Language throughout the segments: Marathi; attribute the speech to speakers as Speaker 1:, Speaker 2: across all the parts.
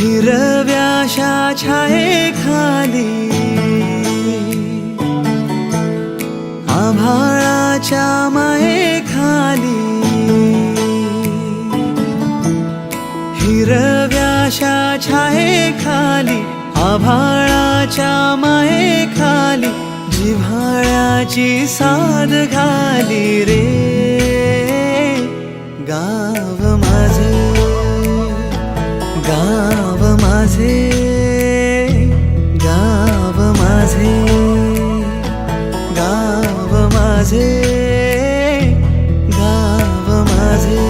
Speaker 1: हिरव्याशा छायेखाली आभाळाच्या मायेखाली हिरव्याशा छायेखाली आभाळाच्या मायेखाली जिव्हाळ्याची साद घाली रे गाव माझे गाव माझे गाव माझे गाव माझे गाव माझे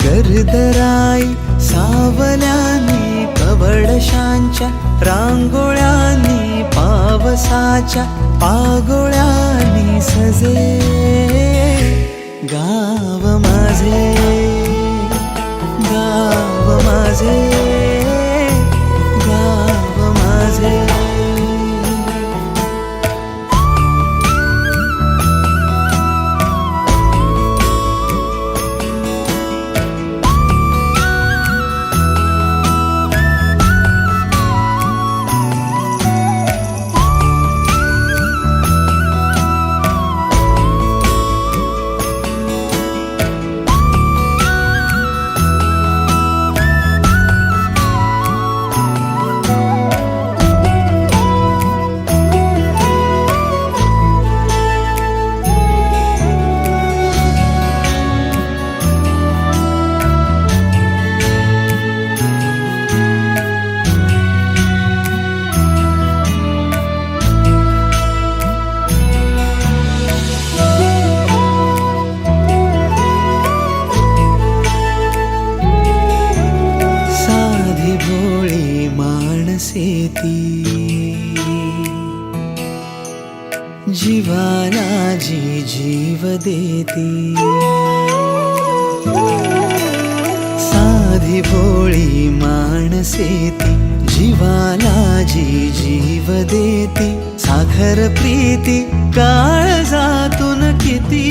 Speaker 1: गर्दराई सावल्यांनी कवडशांच्या रांगोळ्यांनी पावसाच्या पागोळ्यांनी सजे गाव माझे गाव माझे गाव माझे जीवाला जी जीव देती साधी भोळी माणसे ती जीवाला जी जीव देती साखर प्रीती काळजातून किती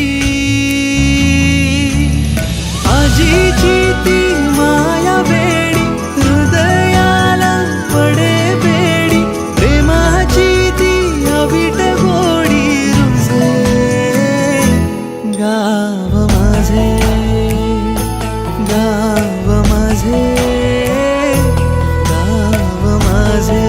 Speaker 1: आजीची ती माया वेडी हृदयाला पडे बेडी प्रेमाची ती अवीट गोडी रुजे गाव माझे गाव माझे गाव माझे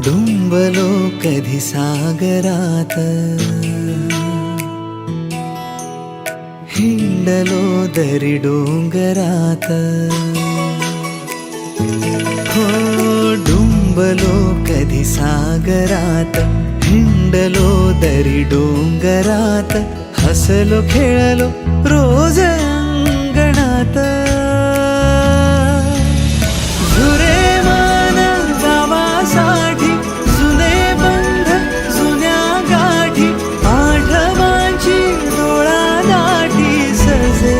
Speaker 1: डुंबलो कधी सागरात हिंडलो दरी डोंगरात हो डुंबलो कधी सागरात हिंडलो दरी डोंगरात हसलो खेळलो रोज अंगणात झुरे मन गावासाठी जुने बंध जुन्या गाठी आठवांची डोळा दाटी सजे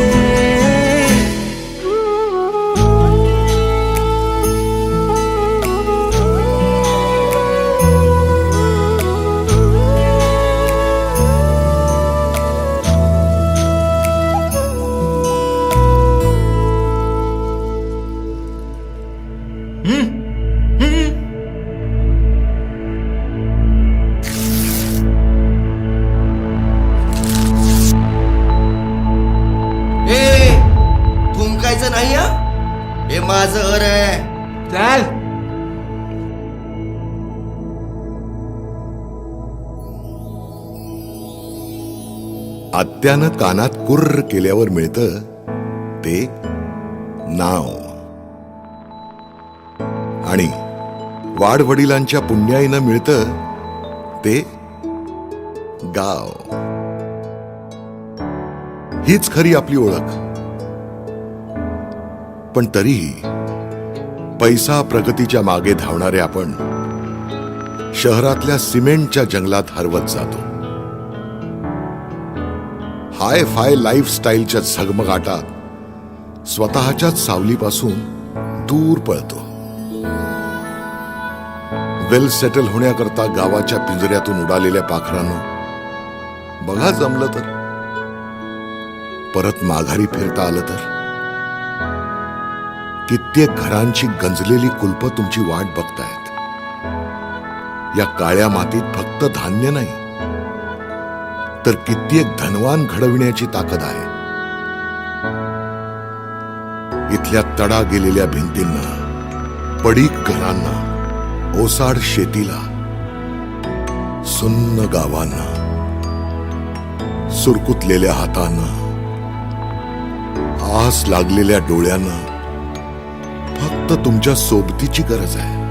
Speaker 2: थुंकायचं नाही हा, हे माझं घर आहे.
Speaker 3: चल
Speaker 4: आत्यानं कानात कुर्र केल्यावर मिळतं ते नाव आणि वाडवडिलांच्या पुण्याईनं मिळतं ते गाव. हीच खरी आपली ओळख. पण तरीही पैसा प्रगतीच्या मागे धावणारे आपण शहरातल्या सिमेंटच्या जंगलात हरवत जातो. हाय फाय लाईफस्टाईलच्या झगमगाटात स्वतःच्याच सावलीपासून दूर पळतो. वेल सेटल होण्याकरता गावाच्या पिंजऱ्यातून उडालेल्या पाखरानं बघा जमलं तर परत माघारी फिरता आलं तर. कित्येक घरांची गंजलेली कुलप तुमची वाट बघतायत. या काळ्या मातीत फक्त धान्य नाही तर कित्येक धनवान घडविण्याची ताकद आहे. इथल्या तडा गेलेल्या भिंतींना, पडीक घरांना, ओसाड शेतीला, सुन्न गावांना, सुरकुतलेल्या हातांना, आस लागलेल्या डोळ्यांना फक्त तुमच्या सोबतीची गरज आहे.